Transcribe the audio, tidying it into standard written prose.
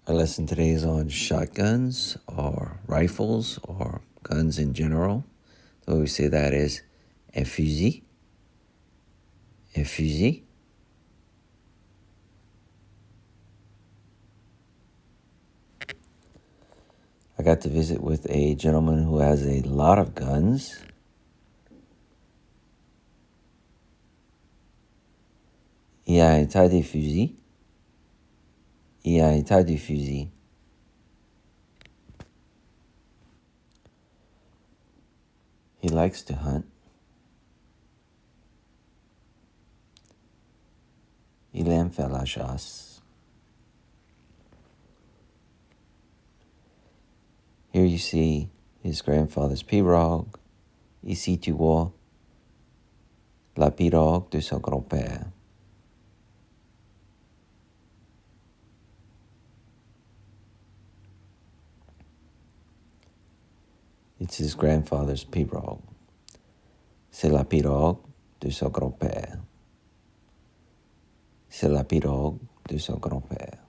Our lesson today is on shotguns or rifles or guns in general. The way we say that is un fusil, un fusil. I got to visit with a gentleman who has a lot of guns. Il a un tas de fusils. Il a un tas de fusils. He likes to hunt. Il aime faire la chasse. Here you see his grandfather's pirogue. Ici tu vois la pirogue de son grand-père. It's his grandfather's pirogue. C'est la pirogue de son grand-père. C'est la pirogue de son grand-père.